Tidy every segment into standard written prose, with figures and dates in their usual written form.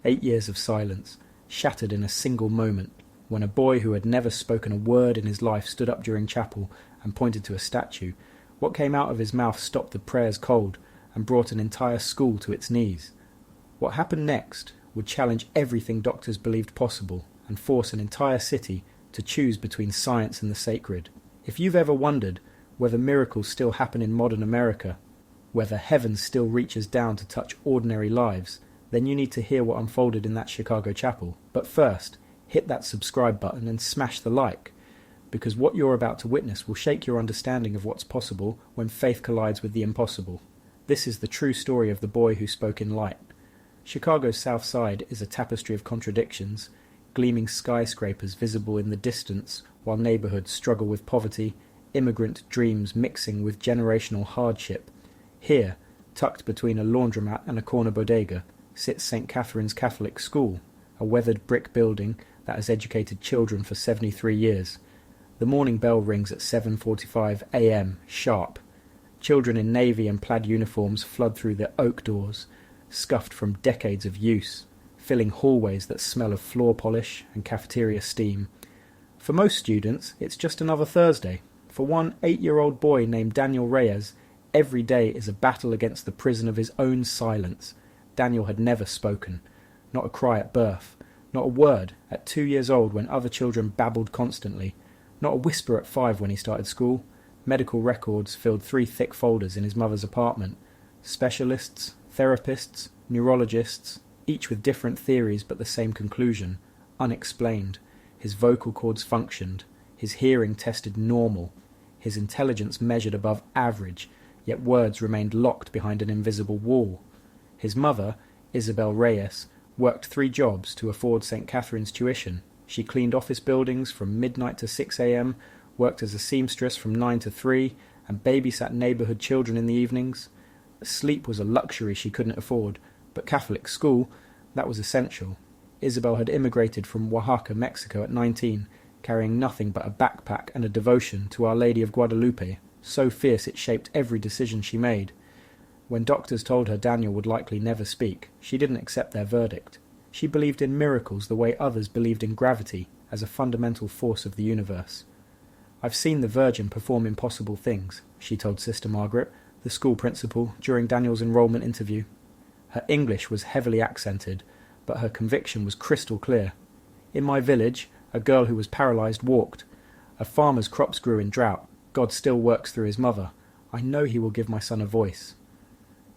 8 years of silence, shattered in a single moment, when a boy who had never spoken a word in his life stood up during chapel and pointed to a statue. What came out of his mouth stopped the prayers cold and brought an entire school to its knees. What happened next would challenge everything doctors believed possible and force an entire city to choose between science and the sacred. If you've ever wondered whether miracles still happen in modern America, whether heaven still reaches down to touch ordinary lives, then you need to hear what unfolded in that Chicago chapel. But first, hit that subscribe button and smash the like, because what you're about to witness will shake your understanding of what's possible when faith collides with the impossible. This is the true story of the boy who spoke in light. Chicago's South Side is a tapestry of contradictions, gleaming skyscrapers visible in the distance while neighborhoods struggle with poverty, immigrant dreams mixing with generational hardship. Here, tucked between a laundromat and a corner bodega, sits St. Catherine's Catholic School, a weathered brick building that has educated children for 73 years. The morning bell rings at 7:45 a.m. sharp. Children in navy and plaid uniforms flood through the oak doors, scuffed from decades of use, filling hallways that smell of floor polish and cafeteria steam. For most students, it's just another Thursday. For one 8-year-old boy named Daniel Reyes, every day is a battle against the prison of his own silence. Daniel had never spoken. Not a cry at birth. Not a word at 2 years old when other children babbled constantly. Not a whisper at 5 when he started school. Medical records filled 3 thick folders in his mother's apartment. Specialists, therapists, neurologists, each with different theories but the same conclusion. Unexplained. His vocal cords functioned. His hearing tested normal. His intelligence measured above average, yet words remained locked behind an invisible wall. His mother, Isabel Reyes, worked 3 jobs to afford St. Catherine's tuition. She cleaned office buildings from midnight to 6 a.m., worked as a seamstress from 9 to 3, and babysat neighborhood children in the evenings. Sleep was a luxury she couldn't afford, but Catholic school, that was essential. Isabel had immigrated from Oaxaca, Mexico at 19, carrying nothing but a backpack and a devotion to Our Lady of Guadalupe, so fierce it shaped every decision she made. When doctors told her Daniel would likely never speak, she didn't accept their verdict. She believed in miracles the way others believed in gravity as a fundamental force of the universe. "I've seen the Virgin perform impossible things," she told Sister Margaret, the school principal, during Daniel's enrollment interview. Her English was heavily accented, but her conviction was crystal clear. "In my village, a girl who was paralyzed walked. A farmer's crops grew in drought. God still works through his mother. I know he will give my son a voice."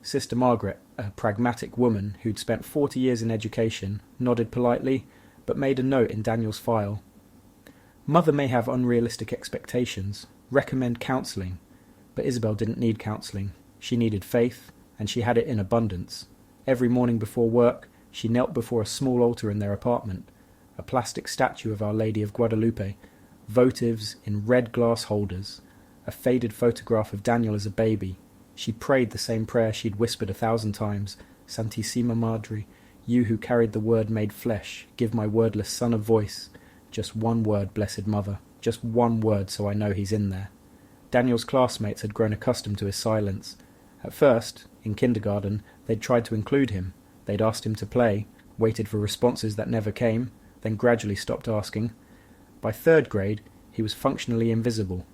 Sister Margaret, a pragmatic woman who'd spent 40 years in education, nodded politely, but made a note in Daniel's file. "Mother may have unrealistic expectations. Recommend counselling." But Isabel didn't need counselling. She needed faith, and she had it in abundance. Every morning before work, she knelt before a small altar in their apartment, a plastic statue of Our Lady of Guadalupe, votives in red glass holders, a faded photograph of Daniel as a baby. She prayed the same prayer she'd whispered 1,000 times, "Santissima Madre, you who carried the Word made flesh, give my wordless son a voice. Just one word, Blessed Mother, just one word so I know he's in there." Daniel's classmates had grown accustomed to his silence. At first, in kindergarten, they'd tried to include him. They'd asked him to play, waited for responses that never came, then gradually stopped asking. By 3rd grade, he was functionally invisible.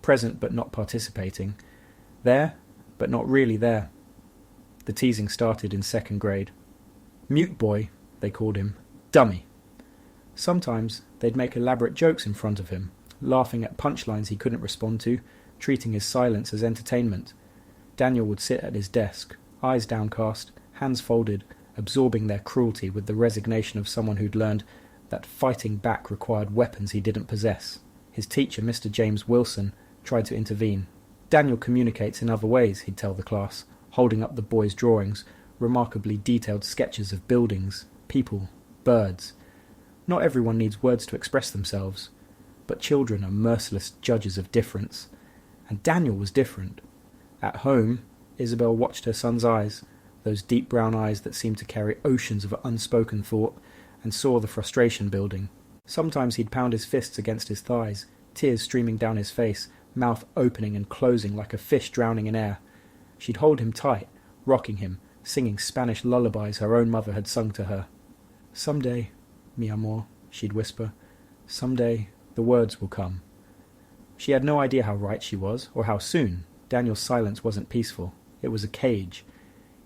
Present but not participating. There, but not really there. The teasing started in 2nd grade. "Mute boy," they called him. "Dummy." Sometimes they'd make elaborate jokes in front of him, laughing at punchlines he couldn't respond to, treating his silence as entertainment. Daniel would sit at his desk, eyes downcast, hands folded, absorbing their cruelty with the resignation of someone who'd learned that fighting back required weapons he didn't possess. His teacher, Mr. James Wilson, tried to intervene. "Daniel communicates in other ways," he'd tell the class, holding up the boys' drawings, remarkably detailed sketches of buildings, people, birds. Not everyone needs words to express themselves, but children are merciless judges of difference. And Daniel was different. At home, Isabel watched her son's eyes, those deep brown eyes that seemed to carry oceans of unspoken thought, and saw the frustration building. Sometimes he'd pound his fists against his thighs, tears streaming down his face, mouth opening and closing like a fish drowning in air. She'd hold him tight, rocking him, singing Spanish lullabies her own mother had sung to her. "Someday, mi amor," she'd whisper. "Someday the words will come." She had no idea how right she was, or how soon. Daniel's silence wasn't peaceful. It was a cage.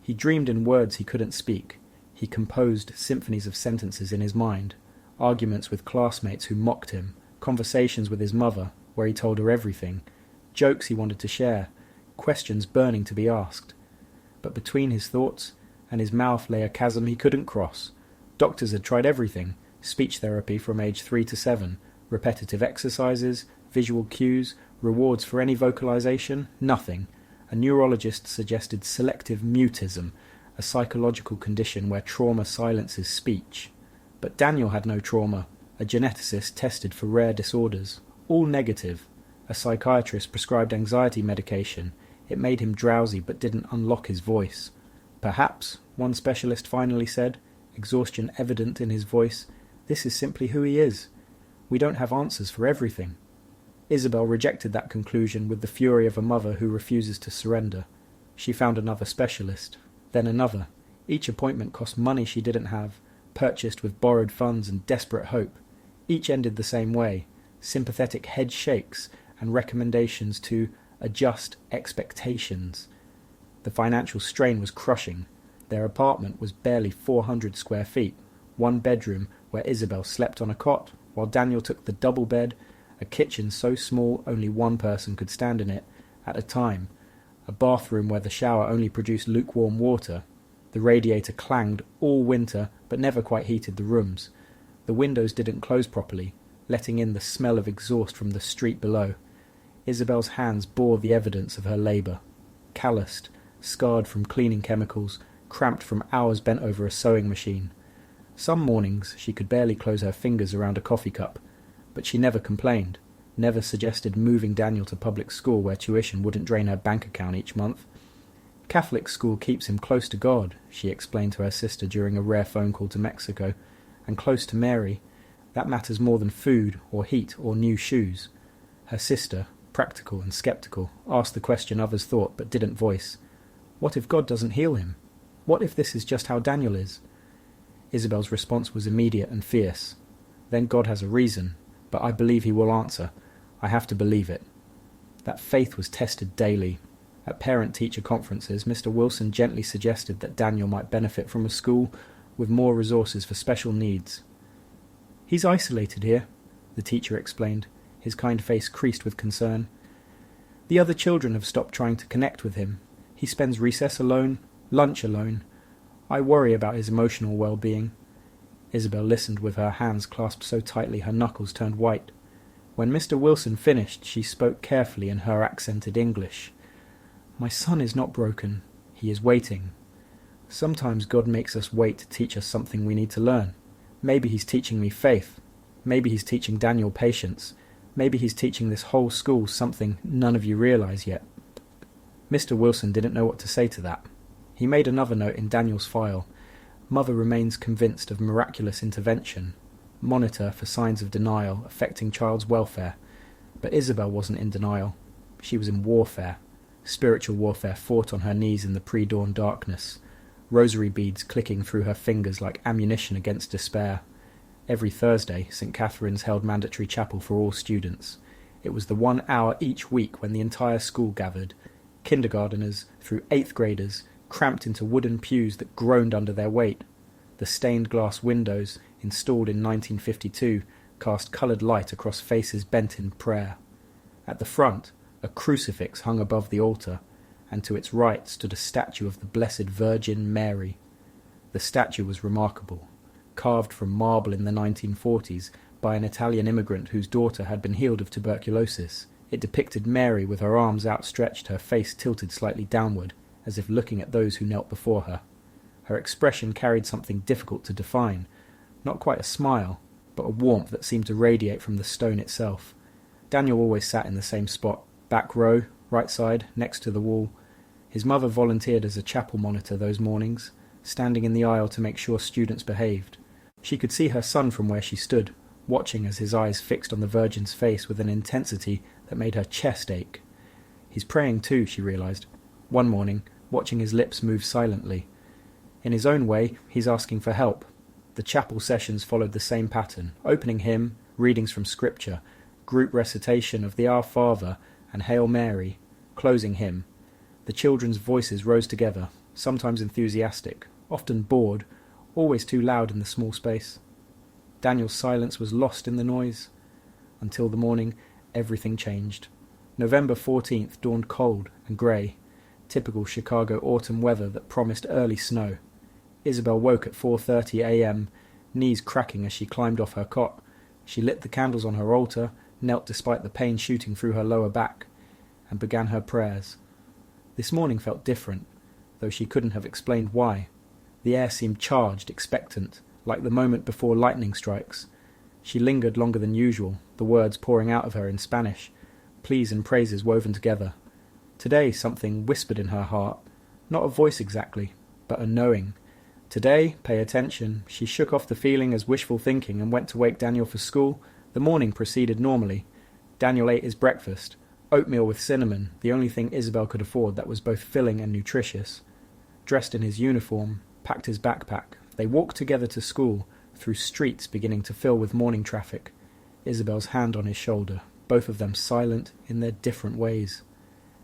He dreamed in words he couldn't speak. He composed symphonies of sentences in his mind, arguments with classmates who mocked him, conversations with his mother, where he told her everything, jokes he wanted to share, questions burning to be asked. But between his thoughts and his mouth lay a chasm he couldn't cross. Doctors had tried everything: speech therapy from age 3 to 7, repetitive exercises, visual cues, rewards for any vocalization, nothing. A neurologist suggested selective mutism, a psychological condition where trauma silences speech. But Daniel had no trauma. A geneticist tested for rare disorders. All negative. A psychiatrist prescribed anxiety medication. It made him drowsy but didn't unlock his voice. Perhaps, one specialist finally said, exhaustion evident in his voice, this is simply who he is. We don't have answers for everything. Isabel rejected that conclusion with the fury of a mother who refuses to surrender. She found another specialist, then another. Each appointment cost money she didn't have, purchased with borrowed funds and desperate hope. Each ended the same way: sympathetic head shakes and recommendations to adjust expectations. The financial strain was crushing. Their apartment was barely 400 square feet, one bedroom where Isabel slept on a cot, while Daniel took the double bed, a kitchen so small only one person could stand in it at a time, a bathroom where the shower only produced lukewarm water. The radiator clanged all winter but never quite heated the rooms. The windows didn't close properly, letting in the smell of exhaust from the street below. Isabel's hands bore the evidence of her labour. Calloused, scarred from cleaning chemicals, cramped from hours bent over a sewing machine. Some mornings she could barely close her fingers around a coffee cup, but she never complained, never suggested moving Daniel to public school where tuition wouldn't drain her bank account each month. Catholic school keeps him close to God, she explained to her sister during a rare phone call to Mexico, and close to Mary. That matters more than food or heat or new shoes. Her sister, practical and sceptical, asked the question others thought but didn't voice. What if God doesn't heal him? What if this is just how Daniel is? Isabel's response was immediate and fierce. Then God has a reason, but I believe he will answer. I have to believe it. That faith was tested daily. At parent-teacher conferences, Mr. Wilson gently suggested that Daniel might benefit from a school with more resources for special needs. He's isolated here, the teacher explained, his kind face creased with concern. The other children have stopped trying to connect with him. He spends recess alone, lunch alone. I worry about his emotional well-being. Isabel listened with her hands clasped so tightly her knuckles turned white. When Mr. Wilson finished, she spoke carefully in her accented English. My son is not broken. He is waiting. Sometimes God makes us wait to teach us something we need to learn. Maybe he's teaching me faith. Maybe he's teaching Daniel patience. Maybe he's teaching this whole school something none of you realize yet. Mr. Wilson didn't know what to say to that. He made another note in Daniel's file. Mother remains convinced of miraculous intervention. Monitor for signs of denial affecting child's welfare. But Isabel wasn't in denial. She was in warfare. Spiritual warfare fought on her knees in the pre-dawn darkness. Rosary beads clicking through her fingers like ammunition against despair. Every Thursday, St. Catherine's held mandatory chapel for all students. It was the 1 hour each week when the entire school gathered. Kindergarteners through 8th graders, cramped into wooden pews that groaned under their weight. The stained glass windows, installed in 1952, cast coloured light across faces bent in prayer. At the front, a crucifix hung above the altar, and to its right stood a statue of the Blessed Virgin Mary. The statue was remarkable, carved from marble in the 1940s by an Italian immigrant whose daughter had been healed of tuberculosis. It depicted Mary with her arms outstretched, her face tilted slightly downward, as if looking at those who knelt before her. Her expression carried something difficult to define, not quite a smile, but a warmth that seemed to radiate from the stone itself. Daniel always sat in the same spot, back row, right side, next to the wall. His mother volunteered as a chapel monitor those mornings, standing in the aisle to make sure students behaved. She could see her son from where she stood, watching as his eyes fixed on the Virgin's face with an intensity that made her chest ache. He's praying too, she realized. One morning, watching his lips move silently. In his own way, he's asking for help. The chapel sessions followed the same pattern: opening hymn, readings from Scripture, group recitation of the Our Father and Hail Mary, closing hymn. The children's voices rose together, sometimes enthusiastic, often bored, always too loud in the small space. Daniel's silence was lost in the noise. Until the morning, everything changed. November 14th dawned cold and grey, typical Chicago autumn weather that promised early snow. Isabel woke at 4:30 a.m., knees cracking as she climbed off her cot. She lit the candles on her altar, knelt despite the pain shooting through her lower back, and began her prayers. This morning felt different, though she couldn't have explained why. The air seemed charged, expectant, like the moment before lightning strikes. She lingered longer than usual, the words pouring out of her in Spanish, pleas and praises woven together. Today something whispered in her heart, not a voice exactly, but a knowing. Today, pay attention. She shook off the feeling as wishful thinking and went to wake Daniel for school. The morning proceeded normally. Daniel ate his breakfast, oatmeal with cinnamon, the only thing Isabel could afford that was both filling and nutritious. Dressed in his uniform, packed his backpack, they walked together to school, through streets beginning to fill with morning traffic. Isabel's hand on his shoulder, both of them silent in their different ways.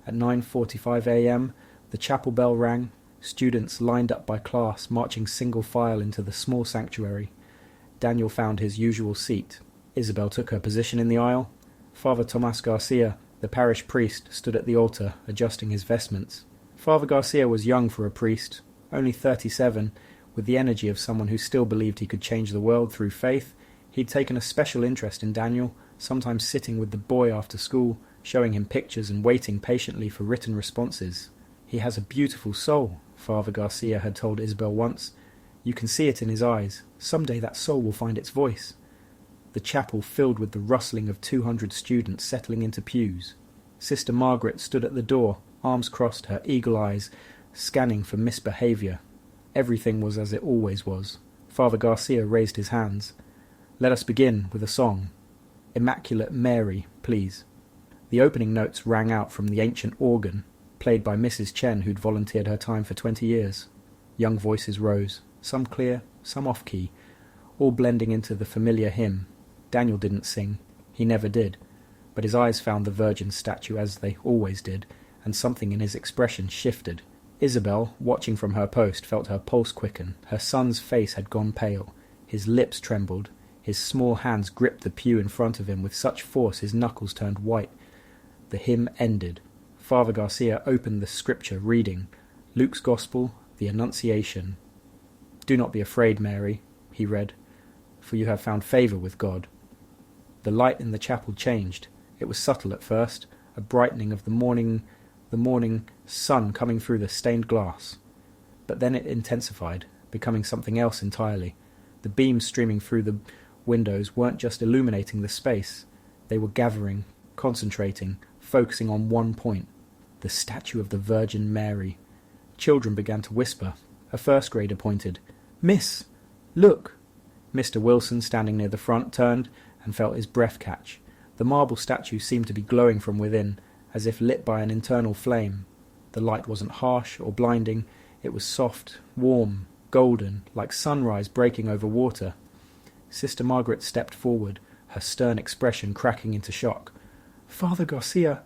At 9:45 a.m., the chapel bell rang. Students lined up by class, marching single file into the small sanctuary. Daniel found his usual seat. Isabel took her position in the aisle. Father Tomas Garcia, the parish priest, stood at the altar, adjusting his vestments. Father Garcia was young for a priest, only 37, with the energy of someone who still believed he could change the world through faith. He'd taken a special interest in Daniel, sometimes sitting with the boy after school, showing him pictures and waiting patiently for written responses. "He has a beautiful soul," Father Garcia had told Isabel once. "You can see it in his eyes. Someday that soul will find its voice." The chapel filled with the rustling of 200 students settling into pews. Sister Margaret stood at the door, arms crossed, her eagle eyes scanning for misbehaviour. Everything was as it always was. Father Garcia raised his hands. "Let us begin with a song. Immaculate Mary, please." The opening notes rang out from the ancient organ, played by Mrs. Chen, who'd volunteered her time for 20 years. Young voices rose, some clear, some off-key, all blending into the familiar hymn. Daniel didn't sing. He never did. But his eyes found the Virgin statue as they always did, and something in his expression shifted. Isabel, watching from her post, felt her pulse quicken. Her son's face had gone pale. His lips trembled. His small hands gripped the pew in front of him with such force his knuckles turned white. The hymn ended. Father Garcia opened the scripture, reading, Luke's Gospel, the Annunciation. "Do not be afraid, Mary," he read, "for you have found favour with God." The light in the chapel changed. It was subtle at first, a brightening of the morning sun coming through the stained glass. But then it intensified, becoming something else entirely. The beams streaming through the windows weren't just illuminating the space. They were gathering, concentrating, focusing on one point, the statue of the Virgin Mary. Children began to whisper. A first grader pointed. "Miss, look!" Mr. Wilson, standing near the front, turned and felt his breath catch. The marble statue seemed to be glowing from within, as if lit by an internal flame. The light wasn't harsh or blinding. It was soft, warm, golden, like sunrise breaking over water. Sister Margaret stepped forward, her stern expression cracking into shock. "Father Garcia!"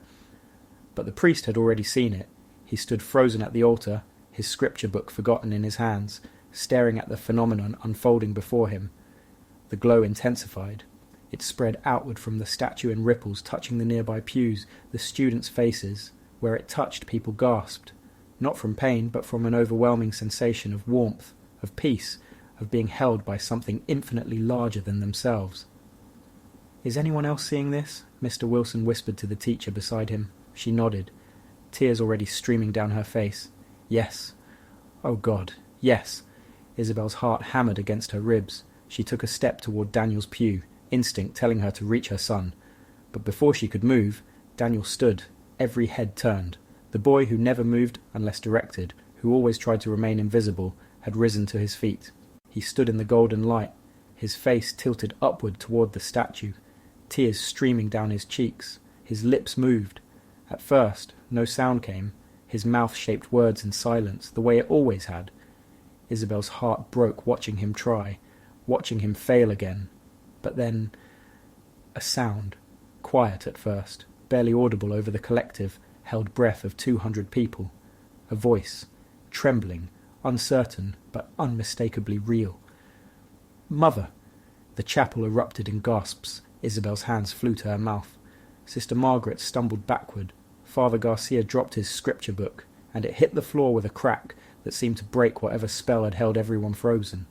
But the priest had already seen it. He stood frozen at the altar, his scripture book forgotten in his hands, staring at the phenomenon unfolding before him. The glow intensified. It spread outward from the statue in ripples, touching the nearby pews, the students' faces. Where it touched, people gasped, not from pain, but from an overwhelming sensation of warmth, of peace, of being held by something infinitely larger than themselves. "Is anyone else seeing this?" Mr. Wilson whispered to the teacher beside him. She nodded, tears already streaming down her face. "Yes. Oh God, yes." Isabel's heart hammered against her ribs. She took a step toward Daniel's pew, instinct telling her to reach her son. But before she could move, Daniel stood, every head turned. The boy who never moved unless directed, who always tried to remain invisible, had risen to his feet. He stood in the golden light, his face tilted upward toward the statue, tears streaming down his cheeks. His lips moved. At first, no sound came. His mouth shaped words in silence, the way it always had. Isabel's heart broke watching him try. watching him fail again. But then a sound, quiet at first, barely audible over the collective, held breath of 200 people. A voice, trembling, uncertain, but unmistakably real. "Mother!" The chapel erupted in gasps. Isabel's hands flew to her mouth. Sister Margaret stumbled backward. Father Garcia dropped his scripture book, and it hit the floor with a crack that seemed to break whatever spell had held everyone frozen.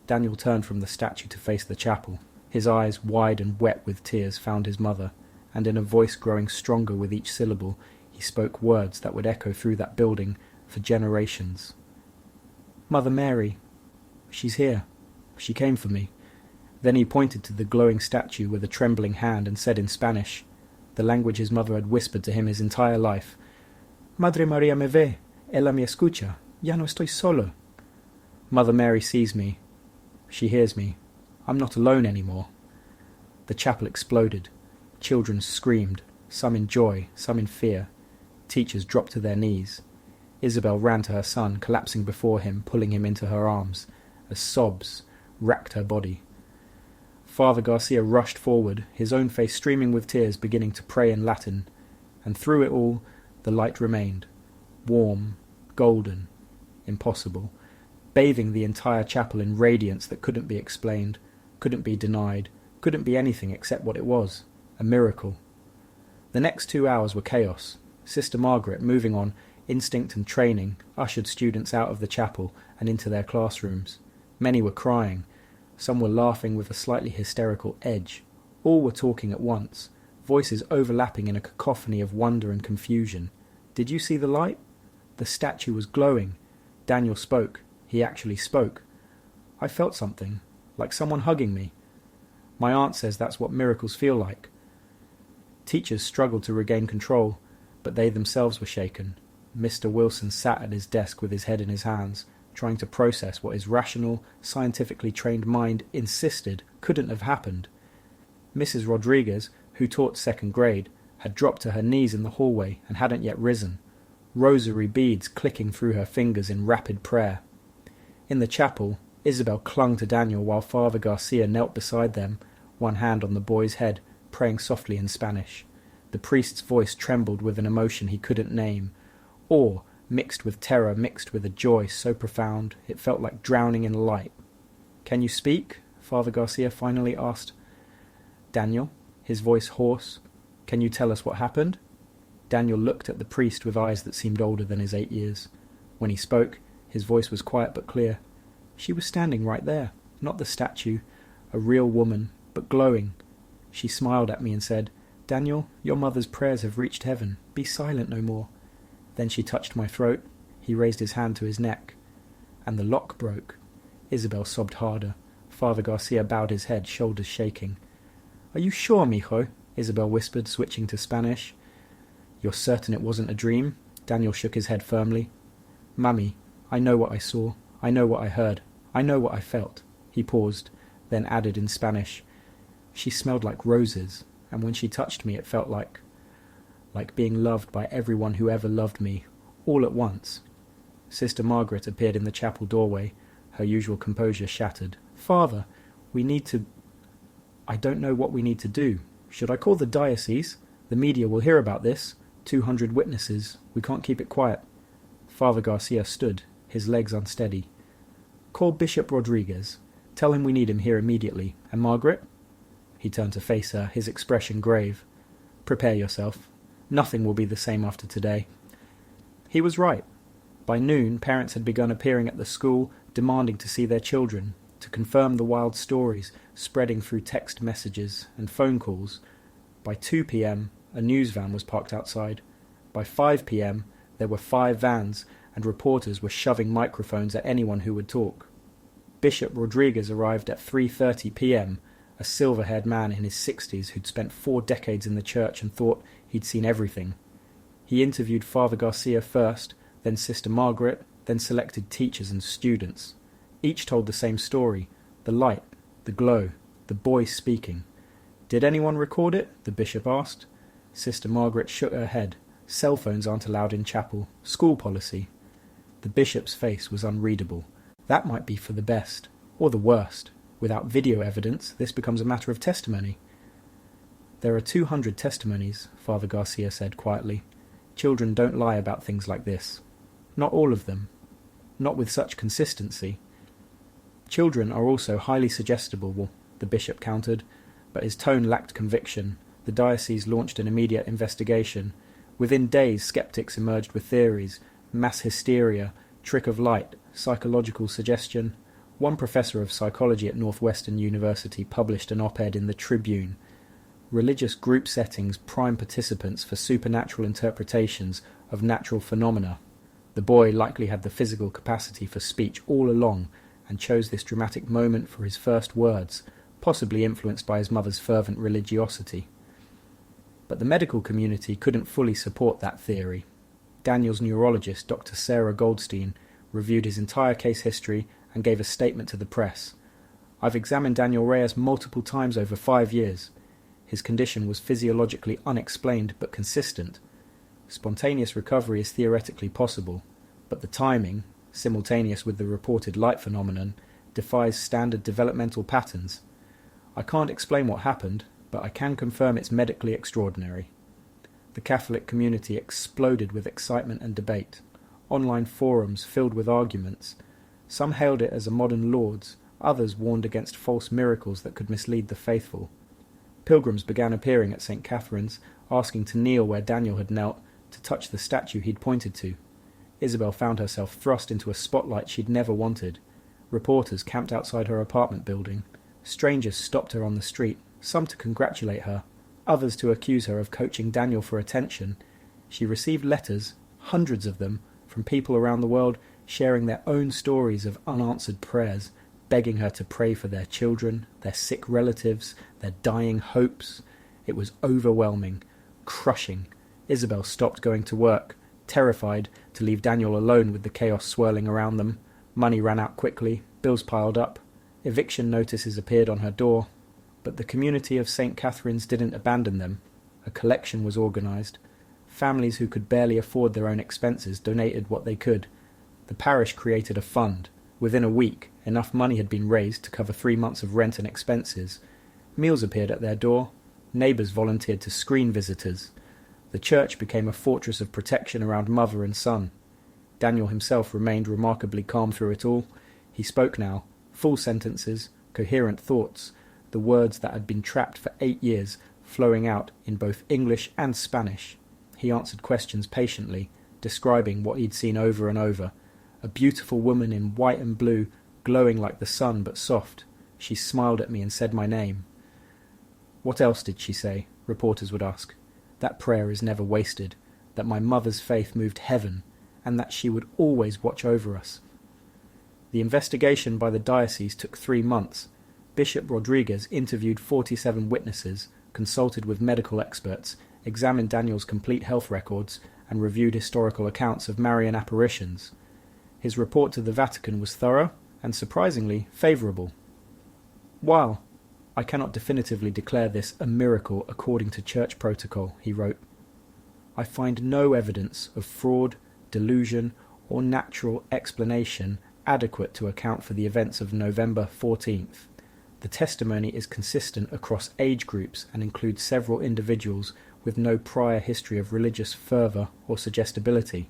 Daniel turned from the statue to face the chapel. His eyes, wide and wet with tears, found his mother, and in a voice growing stronger with each syllable, he spoke words that would echo through that building for generations. "Mother Mary, she's here. She came for me." Then he pointed to the glowing statue with a trembling hand and said in Spanish, the language his mother had whispered to him his entire life, "Madre María me ve, ella me escucha, ya no estoy solo." Mother Mary sees me. She hears me. I'm not alone anymore. The chapel exploded. Children screamed, some in joy, some in fear. Teachers dropped to their knees. Isabel ran to her son, collapsing before him, pulling him into her arms, as sobs racked her body. Father Garcia rushed forward, his own face streaming with tears, beginning to pray in Latin, and through it all the light remained, warm, golden, impossible, bathing the entire chapel in radiance that couldn't be explained, couldn't be denied, couldn't be anything except what it was, a miracle. The next 2 hours were chaos. Sister Margaret, moving on instinct and training, ushered students out of the chapel and into their classrooms. Many were crying. Some were laughing with a slightly hysterical edge. All were talking at once, voices overlapping in a cacophony of wonder and confusion. "Did you see the light?" The statue was glowing. Daniel spoke. He actually spoke. "I felt something, like someone hugging me." My aunt says that's what miracles feel like. Teachers struggled to regain control, but they themselves were shaken. Mr. Wilson sat at his desk with his head in his hands, trying to process what his rational, scientifically trained mind insisted couldn't have happened. Mrs. Rodriguez, who taught second grade, had dropped to her knees in the hallway and hadn't yet risen, rosary beads clicking through her fingers in rapid prayer. In the chapel, Isabel clung to Daniel while Father Garcia knelt beside them, one hand on the boy's head, praying softly in Spanish. The priest's voice trembled with an emotion he couldn't name, awe mixed with terror, mixed with a joy so profound it felt like drowning in light. "Can you speak?" Father Garcia finally asked. "Daniel," his voice hoarse, "can you tell us what happened?" Daniel looked at the priest with eyes that seemed older than his 8 years. When he spoke, his voice was quiet but clear. "She was standing right there, not the statue, a real woman, but glowing. She smiled at me and said, 'Daniel, your mother's prayers have reached heaven. Be silent no more.' Then she touched my throat." He raised his hand to his neck. "And the lock broke." Isabel sobbed harder. Father Garcia bowed his head, shoulders shaking. "Are you sure, mijo?" Isabel whispered, switching to Spanish. "You're certain it wasn't a dream?" Daniel shook his head firmly. "Mummy, I know what I saw. I know what I heard. I know what I felt." He paused, then added in Spanish, "She smelled like roses, and when she touched me it felt like being loved by everyone who ever loved me, all at once." Sister Margaret appeared in the chapel doorway, her usual composure shattered. "Father, we need to... I don't know what we need to do. Should I call the diocese? The media will hear about this. 200 witnesses. We can't keep it quiet." Father Garcia stood, his legs unsteady. "Call Bishop Rodriguez. Tell him we need him here immediately. And Margaret?" He turned to face her, his expression grave. "Prepare yourself. Nothing will be the same after today." He was right. By noon, parents had begun appearing at the school, demanding to see their children, to confirm the wild stories spreading through text messages and phone calls. By 2 p.m, a news van was parked outside. By 5 p.m, there were 5 vans, and reporters were shoving microphones at anyone who would talk. Bishop Rodriguez arrived at 3:30 p.m, a silver-haired man in his 60s who'd spent 4 decades in the church and thought he'd seen everything. He interviewed Father Garcia first, then Sister Margaret, then selected teachers and students. Each told the same story: the light, the glow, the boy speaking. "Did anyone record it?" the bishop asked. Sister Margaret shook her head. "Cell phones aren't allowed in chapel. School policy." The bishop's face was unreadable. That might be for the best, or the worst. Without video evidence, this becomes a matter of testimony. There are 200 testimonies, Father Garcia said quietly. Children don't lie about things like this. Not all of them. Not with such consistency. Children are also highly suggestible, the bishop countered, but his tone lacked conviction. The diocese launched an immediate investigation. Within days, skeptics emerged with theories: mass hysteria, trick of light, psychological suggestion. One professor of psychology at Northwestern University published an op-ed in the Tribune. Religious group settings prime participants for supernatural interpretations of natural phenomena. The boy likely had the physical capacity for speech all along and chose this dramatic moment for his first words, possibly influenced by his mother's fervent religiosity. But the medical community couldn't fully support that theory. Daniel's neurologist, Dr. Sarah Goldstein, reviewed his entire case history and gave a statement to the press. "I've examined Daniel Reyes multiple times over 5 years. His condition was physiologically unexplained but consistent. Spontaneous recovery is theoretically possible, but the timing, simultaneous with the reported light phenomenon, defies standard developmental patterns. I can't explain what happened, but I can confirm it's medically extraordinary." The Catholic community exploded with excitement and debate. Online forums filled with arguments. Some hailed it as a modern Lourdes, others warned against false miracles that could mislead the faithful. Pilgrims began appearing at St. Catherine's, asking to kneel where Daniel had knelt, to touch the statue he'd pointed to. Isabel found herself thrust into a spotlight she'd never wanted. Reporters camped outside her apartment building. Strangers stopped her on the street, some to congratulate her, others to accuse her of coaching Daniel for attention. She received letters, hundreds of them, from people around the world sharing their own stories of unanswered prayers, begging her to pray for their children, their sick relatives, their dying hopes. It was overwhelming, crushing. Isabel stopped going to work, terrified to leave Daniel alone with the chaos swirling around them. Money ran out quickly, bills piled up, eviction notices appeared on her door. But the community of St. Catherine's didn't abandon them. A collection was organised. Families who could barely afford their own expenses donated what they could. The parish created a fund. Within a week, enough money had been raised to cover 3 months of rent and expenses. Meals appeared at their door. Neighbours volunteered to screen visitors. The church became a fortress of protection around mother and son. Daniel himself remained remarkably calm through it all. He spoke now, full sentences, coherent thoughts, the words that had been trapped for 8 years flowing out in both English and Spanish. He answered questions patiently, describing what he'd seen over and over. A beautiful woman in white and blue, glowing like the sun but soft. She smiled at me and said my name. "What else did she say?" reporters would ask. "That prayer is never wasted, that my mother's faith moved heaven, and that she would always watch over us." The investigation by the diocese took 3 months. Bishop Rodriguez interviewed 47 witnesses, consulted with medical experts, examined Daniel's complete health records, and reviewed historical accounts of Marian apparitions. His report to the Vatican was thorough and, surprisingly, favourable. "While I cannot definitively declare this a miracle according to church protocol," he wrote, "I find no evidence of fraud, delusion, or natural explanation adequate to account for the events of November 14th. The testimony is consistent across age groups and includes several individuals with no prior history of religious fervour or suggestibility.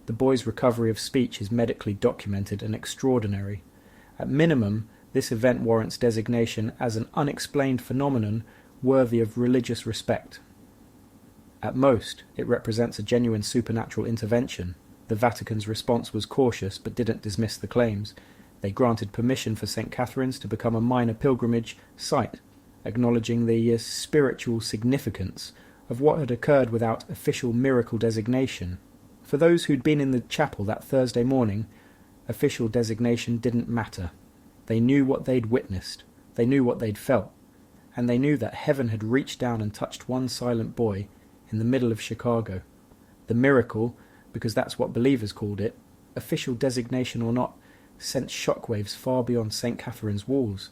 The boy's recovery of speech is medically documented and extraordinary. At minimum, this event warrants designation as an unexplained phenomenon worthy of religious respect. At most, it represents a genuine supernatural intervention. The Vatican's response was cautious but didn't dismiss the claims. They granted permission for St. Catherine's to become a minor pilgrimage site, acknowledging the spiritual significance of what had occurred without official miracle designation. For those who'd been in the chapel that Thursday morning, official designation didn't matter. They knew what they'd witnessed, they knew what they'd felt, and they knew that heaven had reached down and touched one silent boy in the middle of Chicago. The miracle, because that's what believers called it, official designation or not, sent shockwaves far beyond St. Catherine's walls.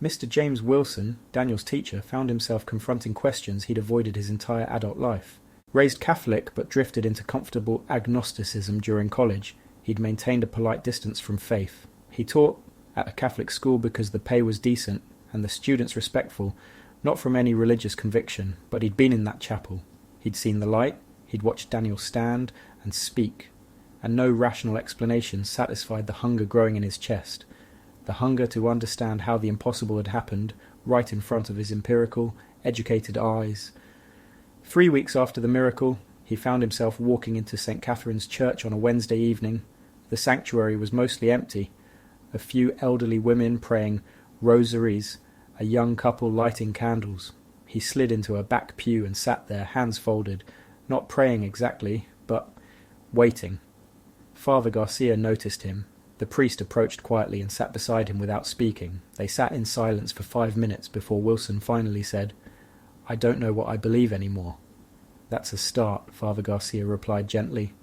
Mr. James Wilson, Daniel's teacher, found himself confronting questions he'd avoided his entire adult life. Raised Catholic but drifted into comfortable agnosticism during college, he'd maintained a polite distance from faith. He taught, at a Catholic school because the pay was decent and the students respectful, not from any religious conviction, but he'd been in that chapel. He'd seen the light, he'd watched Daniel stand and speak, and no rational explanation satisfied the hunger growing in his chest, the hunger to understand how the impossible had happened right in front of his empirical, educated eyes. 3 weeks after the miracle, he found himself walking into St. Catherine's Church on a Wednesday evening. The sanctuary was mostly empty, a few elderly women praying rosaries, a young couple lighting candles. He slid into a back pew and sat there, hands folded, not praying exactly, but waiting. Father Garcia noticed him. The priest approached quietly and sat beside him without speaking. They sat in silence for 5 minutes before Wilson finally said, "I don't know what I believe anymore." "That's a start," Father Garcia replied gently.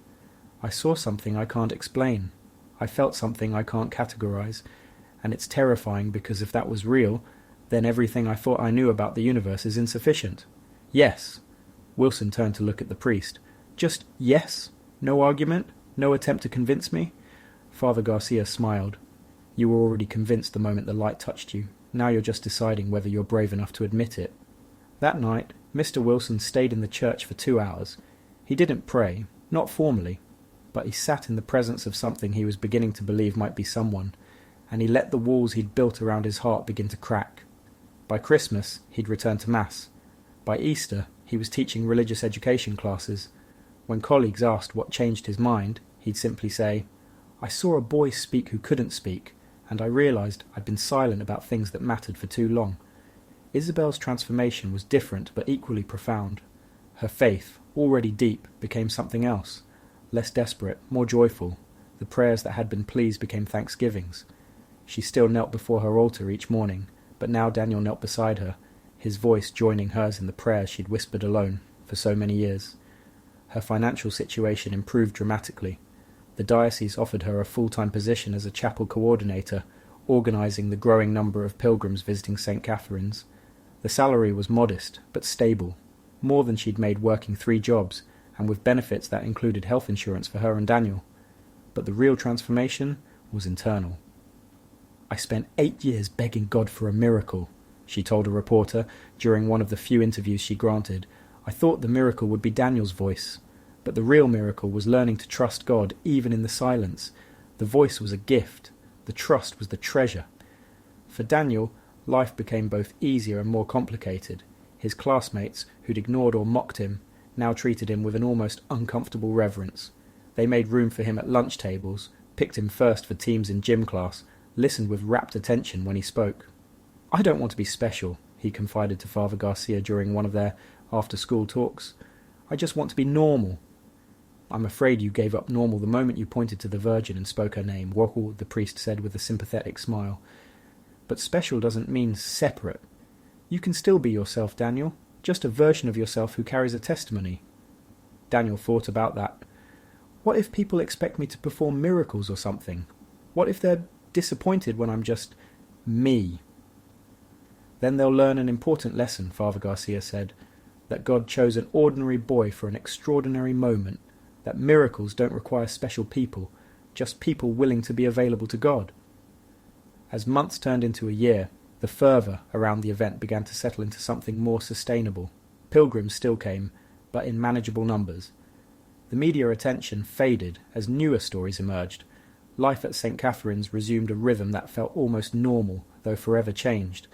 "I saw something I can't explain. I felt something I can't categorize, and it's terrifying because if that was real, then everything I thought I knew about the universe is insufficient." "Yes." Wilson turned to look at the priest. "Just yes? No argument? No attempt to convince me?" Father Garcia smiled. "You were already convinced the moment the light touched you. Now you're just deciding whether you're brave enough to admit it." That night, Mr. Wilson stayed in the church for 2 hours. He didn't pray, not formally, but he sat in the presence of something he was beginning to believe might be someone, and he let the walls he'd built around his heart begin to crack. By Christmas, he'd returned to Mass. By Easter, he was teaching religious education classes. When colleagues asked what changed his mind, he'd simply say, "I saw a boy speak who couldn't speak, and I realized I'd been silent about things that mattered for too long." Isabel's transformation was different but equally profound. Her faith, already deep, became something else, less desperate, more joyful. The prayers that had been pleas became thanksgivings. She still knelt before her altar each morning, but now Daniel knelt beside her, his voice joining hers in the prayers she'd whispered alone for so many years. Her financial situation improved dramatically. The diocese offered her a full-time position as a chapel coordinator, organising the growing number of pilgrims visiting St. Catherine's. The salary was modest, but stable, more than she'd made working 3 jobs, and with benefits that included health insurance for her and Daniel. But the real transformation was internal. "I spent 8 years begging God for a miracle," she told a reporter during one of the few interviews she granted. "I thought the miracle would be Daniel's voice, but the real miracle was learning to trust God even in the silence. The voice was a gift, the trust was the treasure." For Daniel, life became both easier and more complicated. His classmates, who'd ignored or mocked him, now treated him with an almost uncomfortable reverence. They made room for him at lunch tables, picked him first for teams in gym class, listened with rapt attention when he spoke. "I don't want to be special," he confided to Father Garcia during one of their after-school talks. "I just want to be normal." "I'm afraid you gave up normal the moment you pointed to the Virgin and spoke her name," Wokal, the priest said with a sympathetic smile. "But special doesn't mean separate. You can still be yourself, Daniel, just a version of yourself who carries a testimony." Daniel thought about that. "What if people expect me to perform miracles or something? What if they're disappointed when I'm just me?" "Then they'll learn an important lesson," Father Garcia said, "that God chose an ordinary boy for an extraordinary moment, that miracles don't require special people, just people willing to be available to God." As months turned into a year, the fervour around the event began to settle into something more sustainable. Pilgrims still came, but in manageable numbers. The media attention faded as newer stories emerged. Life at St. Catherine's resumed a rhythm that felt almost normal, though forever changed.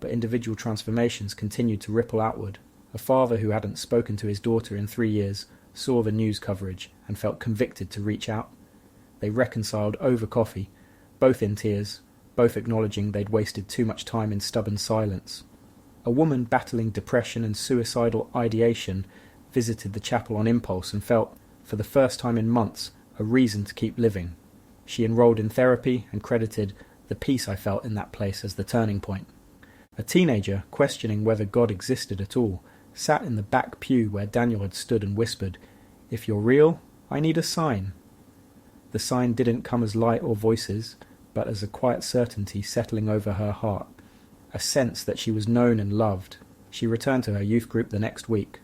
But individual transformations continued to ripple outward. A father who hadn't spoken to his daughter in 3 years saw the news coverage and felt convicted to reach out. They reconciled over coffee, both in tears, both acknowledging they'd wasted too much time in stubborn silence. A woman battling depression and suicidal ideation visited the chapel on impulse and felt, for the first time in months, a reason to keep living. She enrolled in therapy and credited the peace I felt in that place as the turning point. A teenager, questioning whether God existed at all, sat in the back pew where Daniel had stood and whispered, "If you're real, I need a sign." The sign didn't come as light or voices, but as a quiet certainty settling over her heart, a sense that she was known and loved. She returned to her youth group the next week.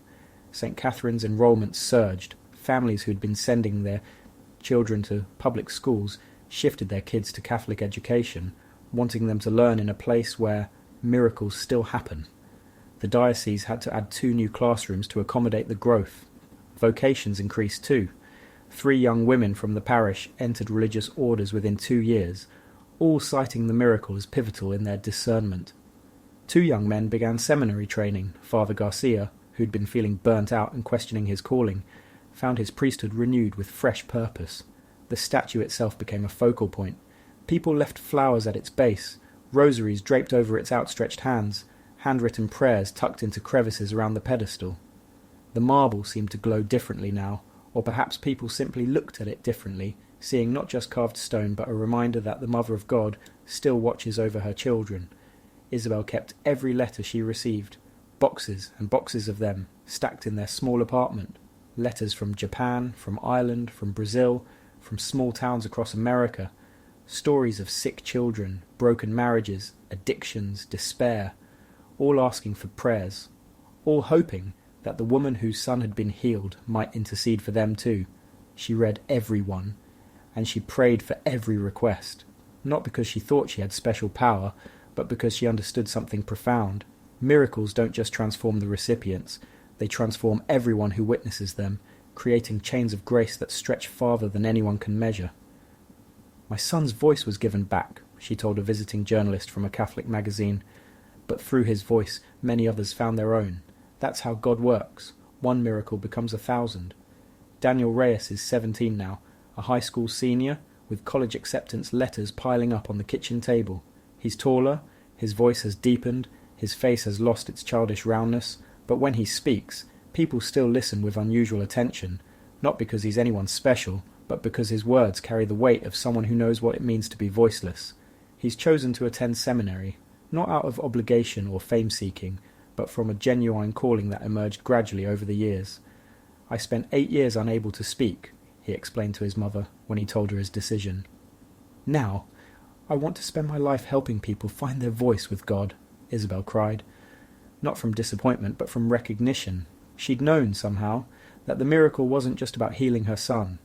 St. Catherine's enrollment surged. Families who'd been sending their children to public schools shifted their kids to Catholic education, wanting them to learn in a place where miracles still happen. The diocese had to add 2 new classrooms to accommodate the growth. Vocations increased too. 3 young women from the parish entered religious orders within 2 years, all citing the miracle as pivotal in their discernment. 2 young men began seminary training. Father Garcia, who'd been feeling burnt out and questioning his calling, found his priesthood renewed with fresh purpose. The statue itself became a focal point. People left flowers at its base, rosaries draped over its outstretched hands, handwritten prayers tucked into crevices around the pedestal. The marble seemed to glow differently now, or perhaps people simply looked at it differently, seeing not just carved stone but a reminder that the Mother of God still watches over her children. Isabel kept every letter she received, boxes and boxes of them, stacked in their small apartment. Letters from Japan, from Ireland, from Brazil, from small towns across America. Stories of sick children, broken marriages, addictions, despair, all asking for prayers, all hoping that the woman whose son had been healed might intercede for them too. She read every one, and she prayed for every request, not because she thought she had special power, but because she understood something profound. Miracles don't just transform the recipients, they transform everyone who witnesses them, creating chains of grace that stretch farther than anyone can measure. "My son's voice was given back," she told a visiting journalist from a Catholic magazine, "but through his voice many others found their own. That's how God works. One miracle becomes 1,000. Daniel Reyes is 17 now, a high school senior, with college acceptance letters piling up on the kitchen table. He's taller, his voice has deepened, his face has lost its childish roundness, but when he speaks, people still listen with unusual attention, not because he's anyone special, but because his words carry the weight of someone who knows what it means to be voiceless. He's chosen to attend seminary, not out of obligation or fame-seeking, but from a genuine calling that emerged gradually over the years. I spent 8 years unable to speak," he explained to his mother when he told her his decision. "Now, I want to spend my life helping people find their voice with God," Isabel cried. Not from disappointment, but from recognition. She'd known, somehow, that the miracle wasn't just about healing her son.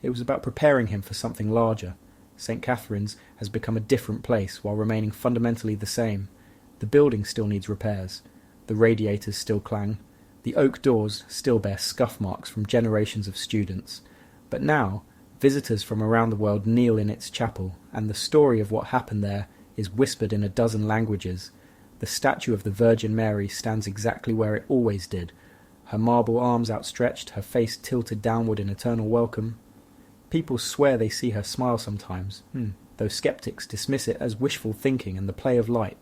It was about preparing him for something larger. St. Catherine's has become a different place while remaining fundamentally the same. The building still needs repairs. The radiators still clang. The oak doors still bear scuff marks from generations of students. But now, visitors from around the world kneel in its chapel, and the story of what happened there is whispered in a dozen languages. The statue of the Virgin Mary stands exactly where it always did, her marble arms outstretched, her face tilted downward in eternal welcome. People swear they see her smile sometimes, though skeptics dismiss it as wishful thinking and the play of light.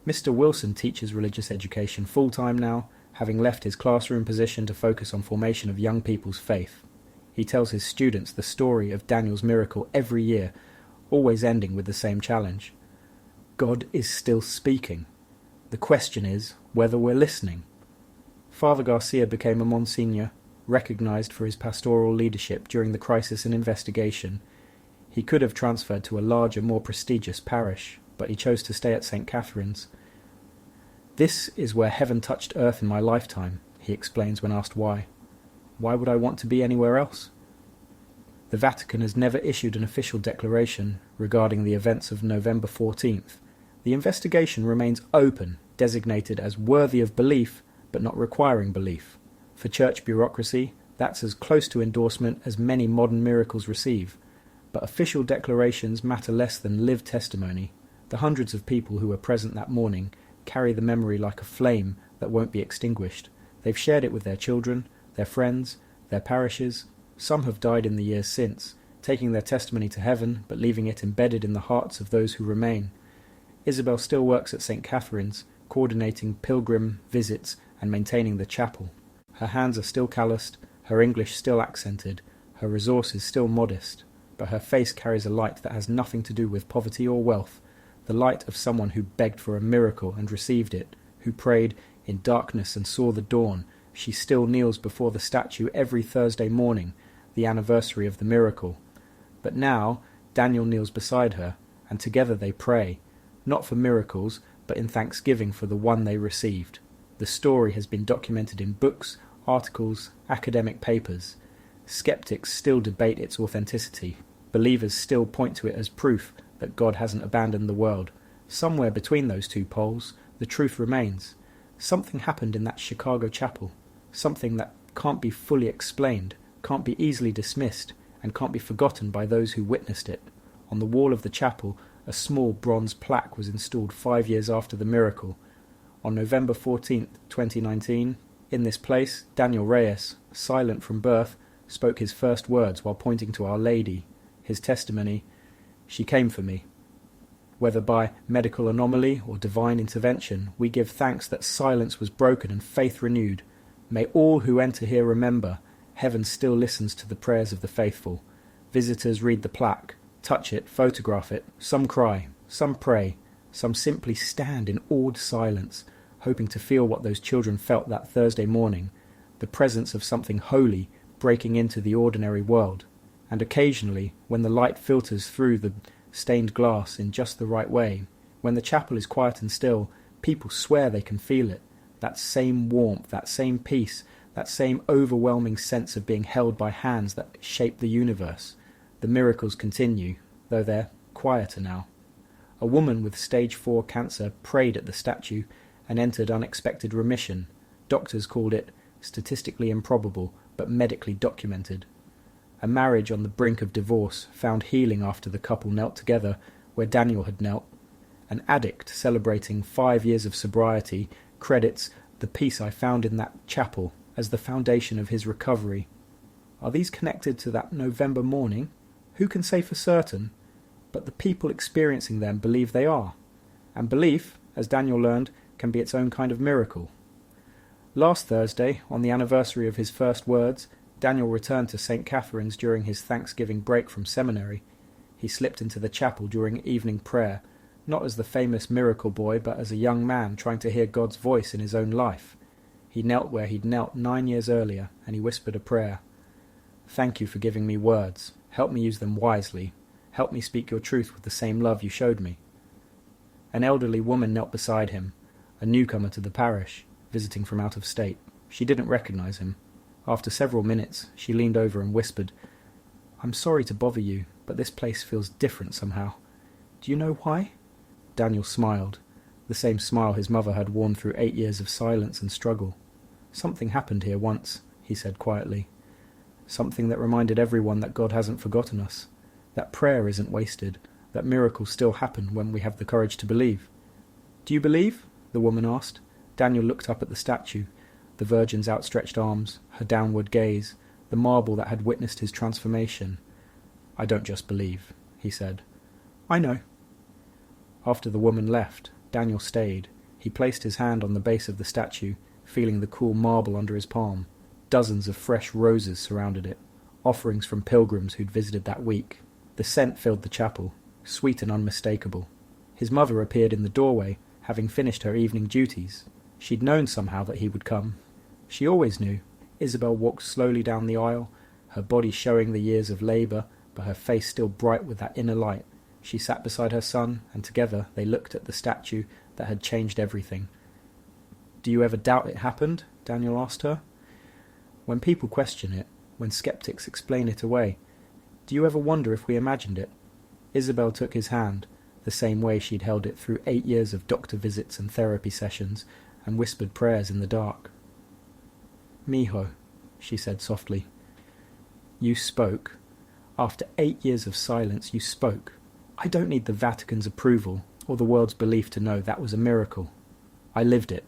Mr. Wilson teaches religious education full-time now, having left his classroom position to focus on formation of young people's faith. He tells his students the story of Daniel's miracle every year, always ending with the same challenge. God is still speaking. The question is whether we're listening. Father Garcia became a Monsignor, recognised for his pastoral leadership during the crisis and investigation. He could have transferred to a larger, more prestigious parish, but he chose to stay at St. Catherine's. "This is where heaven touched earth in my lifetime," he explains when asked why. "Why would I want to be anywhere else?" The Vatican has never issued an official declaration regarding the events of November 14th. The investigation remains open, designated as worthy of belief, but not requiring belief. For church bureaucracy, that's as close to endorsement as many modern miracles receive. But official declarations matter less than lived testimony. The hundreds of people who were present that morning carry the memory like a flame that won't be extinguished. They've shared it with their children, their friends, their parishes. Some have died in the years since, taking their testimony to heaven, but leaving it embedded in the hearts of those who remain. Isabel still works at St. Catherine's, coordinating pilgrim visits and maintaining the chapel. Her hands are still calloused, her English still accented, her resources still modest, but her face carries a light that has nothing to do with poverty or wealth, the light of someone who begged for a miracle and received it, who prayed in darkness and saw the dawn. She still kneels before the statue every Thursday morning, the anniversary of the miracle. But now Daniel kneels beside her, and together they pray, not for miracles, but in thanksgiving for the one they received. The story has been documented in books, articles, academic papers. Skeptics still debate its authenticity. Believers still point to it as proof that God hasn't abandoned the world. Somewhere between those two poles, the truth remains. Something happened in that Chicago chapel. Something that can't be fully explained, can't be easily dismissed, and can't be forgotten by those who witnessed it. On the wall of the chapel, a small bronze plaque was installed 5 years after the miracle. On November 14th, 2019, in this place, Daniel Reyes, silent from birth, spoke his first words while pointing to Our Lady. His testimony, "She came for me." Whether by medical anomaly or divine intervention, we give thanks that silence was broken and faith renewed. May all who enter here remember, heaven still listens to the prayers of the faithful. Visitors read the plaque, touch it, photograph it. Some cry, some pray, some simply stand in awed silence, hoping to feel what those children felt that Thursday morning, the presence of something holy breaking into the ordinary world. And occasionally, when the light filters through the stained glass in just the right way, when the chapel is quiet and still, people swear they can feel it. That same warmth, that same peace, that same overwhelming sense of being held by hands that shape the universe. The miracles continue, though they're quieter now. A woman with stage 4 cancer prayed at the statue and entered unexpected remission. Doctors called it statistically improbable, but medically documented. A marriage on the brink of divorce found healing after the couple knelt together where Daniel had knelt. An addict celebrating 5 years of sobriety credits the peace I found in that chapel as the foundation of his recovery. Are these connected to that November morning? Who can say for certain? But the people experiencing them believe they are. And belief, as Daniel learned, can be its own kind of miracle. Last Thursday, on the anniversary of his first words, Daniel returned to St. Catherine's during his Thanksgiving break from seminary. He slipped into the chapel during evening prayer, not as the famous miracle boy, but as a young man trying to hear God's voice in his own life. He knelt where he'd knelt 9 years earlier, and he whispered a prayer. "Thank you for giving me words. Help me use them wisely. Help me speak your truth with the same love you showed me." An elderly woman knelt beside him, a newcomer to the parish, visiting from out of state. She didn't recognize him. After several minutes, she leaned over and whispered, "I'm sorry to bother you, but this place feels different somehow. Do you know why?" Daniel smiled, the same smile his mother had worn through 8 years of silence and struggle. "Something happened here once," he said quietly. "Something that reminded everyone that God hasn't forgotten us, that prayer isn't wasted, that miracles still happen when we have the courage to believe." "Do you believe?" the woman asked. Daniel looked up at the statue, the Virgin's outstretched arms, her downward gaze, the marble that had witnessed his transformation. "I don't just believe," he said. "I know." After the woman left, Daniel stayed. He placed his hand on the base of the statue, feeling the cool marble under his palm. Dozens of fresh roses surrounded it, offerings from pilgrims who'd visited that week. The scent filled the chapel, sweet and unmistakable. His mother appeared in the doorway, having finished her evening duties. She'd known somehow that he would come. She always knew. Isabel walked slowly down the aisle, her body showing the years of labour, but her face still bright with that inner light. She sat beside her son, and together they looked at the statue that had changed everything. "Do you ever doubt it happened?" Daniel asked her. "When people question it, when skeptics explain it away, do you ever wonder if we imagined it?" Isabel took his hand, the same way she'd held it through 8 years of doctor visits and therapy sessions, and whispered prayers in the dark. "Mijo," she said softly, "you spoke. After 8 years of silence, you spoke. I don't need the Vatican's approval or the world's belief to know that was a miracle. I lived it.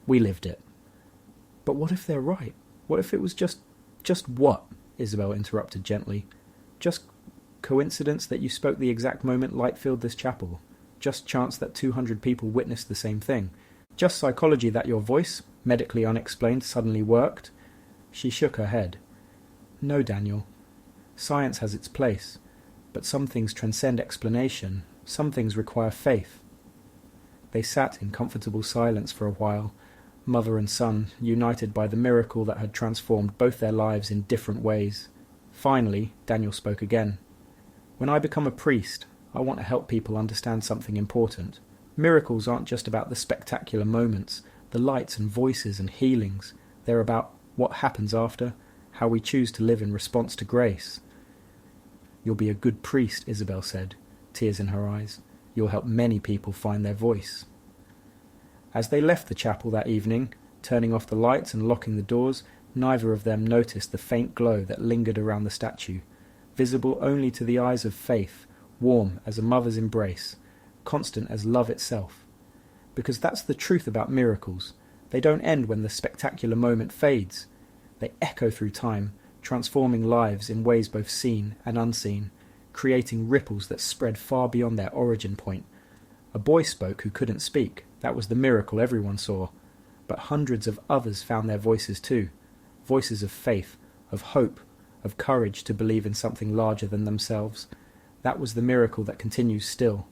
We lived it." "But what if they're right? What if it was just what?" Isabel interrupted gently. "Just coincidence that you spoke the exact moment light filled this chapel? Just chance that 200 people witnessed the same thing? Just psychology that your voice, medically unexplained, suddenly worked?" She shook her head. "No, Daniel. Science has its place, but some things transcend explanation. Some things require faith." They sat in comfortable silence for a while, mother and son, united by the miracle that had transformed both their lives in different ways. Finally, Daniel spoke again. "When I become a priest, I want to help people understand something important. Miracles aren't just about the spectacular moments, the lights and voices and healings. They're about what happens after, how we choose to live in response to grace." "You'll be a good priest," Isabel said, tears in her eyes. You'll help many people find their voice. As they left the chapel that evening, turning off the lights and locking the doors, neither of them noticed the faint glow that lingered around the statue, visible only to the eyes of faith, warm as a mother's embrace, constant as love itself. Because that's the truth about miracles. They don't end when the spectacular moment fades. They echo through time, transforming lives in ways both seen and unseen, creating ripples that spread far beyond their origin point. A boy spoke who couldn't speak. That was the miracle everyone saw. But hundreds of others found their voices too. Voices of faith, of hope, of courage to believe in something larger than themselves. That was the miracle that continues still.